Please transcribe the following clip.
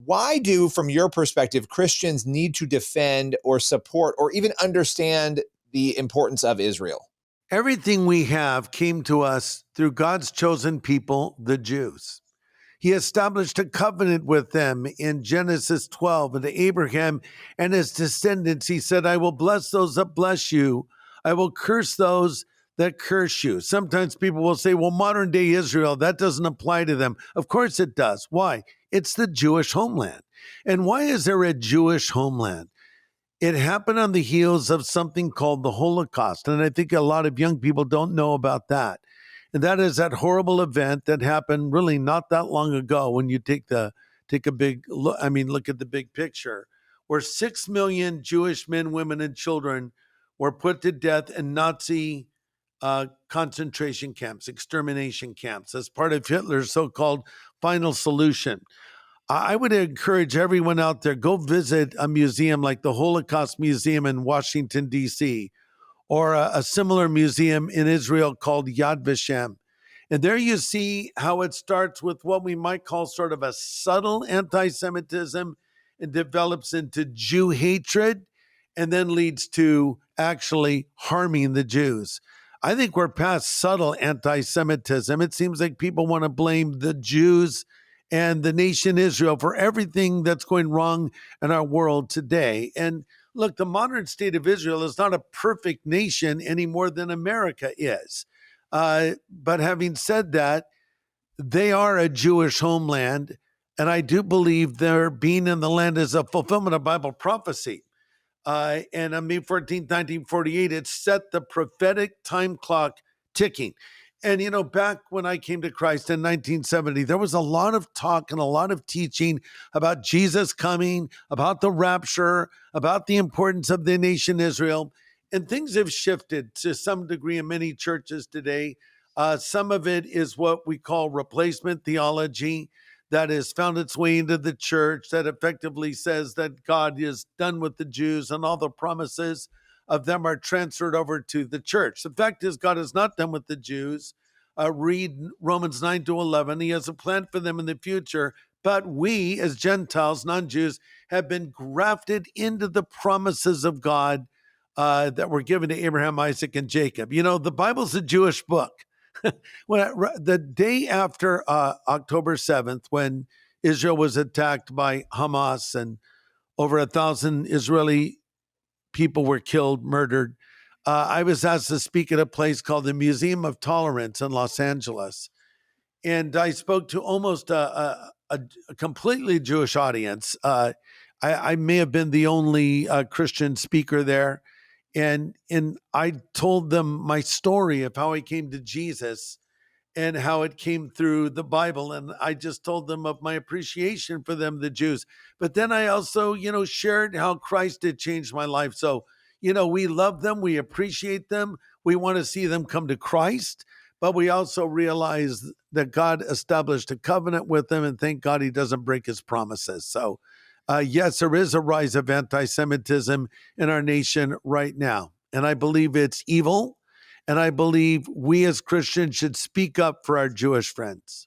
why do, from your perspective, Christians need to defend or support or even understand the importance of Israel? Everything we have came to us through God's chosen people, the Jews. He established a covenant with them in Genesis 12, and to Abraham and his descendants, he said, I will bless those that bless you. I will curse those that curse you. Sometimes people will say, well, modern day Israel, that doesn't apply to them. Of course it does. Why? It's the Jewish homeland. And why is there a Jewish homeland? It happened on the heels of something called the Holocaust. And I think a lot of young people don't know about that. And that is that horrible event that happened really not that long ago when you take a big look, look at the big picture, where 6 million Jewish men, women, and children were put to death in Nazi concentration camps, extermination camps, as part of Hitler's so-called final solution. I would encourage everyone out there, go visit a museum like the Holocaust Museum in Washington, D.C., or a similar museum in Israel called Yad Vashem. And there you see how it starts with what we might call sort of a subtle anti-Semitism and develops into Jew hatred and then leads to actually harming the Jews. I think we're past subtle anti-Semitism. It seems like people want to blame the Jews and the nation Israel for everything that's going wrong in our world today. And look, the modern state of Israel is not a perfect nation any more than America is. But having said that, they are a Jewish homeland. And I do believe their being in the land is a fulfillment of Bible prophecy. And on May 14th, 1948, it set the prophetic time clock ticking. And, back when I came to Christ in 1970, there was a lot of talk and a lot of teaching about Jesus coming, about the rapture, about the importance of the nation Israel. And things have shifted to some degree in many churches today. Some of it is what we call replacement theology that has found its way into the church that effectively says that God is done with the Jews and all the promises of them are transferred over to the church. The fact is, God is not done with the Jews. Read Romans 9-11. He has a plan for them in the future. But we, as Gentiles, non-Jews, have been grafted into the promises of God that were given to Abraham, Isaac, and Jacob. The Bible's a Jewish book. The day after October 7th, when Israel was attacked by Hamas and over 1,000 Israeli people were killed, murdered, I was asked to speak at a place called the Museum of Tolerance in Los Angeles. And I spoke to almost a completely Jewish audience. I may have been the only Christian speaker there. And I told them my story of how I came to Jesus and how it came through the Bible. And I just told them of my appreciation for them, the Jews. But then I also, shared how Christ had changed my life. So, we love them. We appreciate them. We want to see them come to Christ. But we also realize that God established a covenant with them. And thank God he doesn't break his promises. So, yes, there is a rise of anti-Semitism in our nation right now. And I believe it's evil. And I believe we as Christians should speak up for our Jewish friends.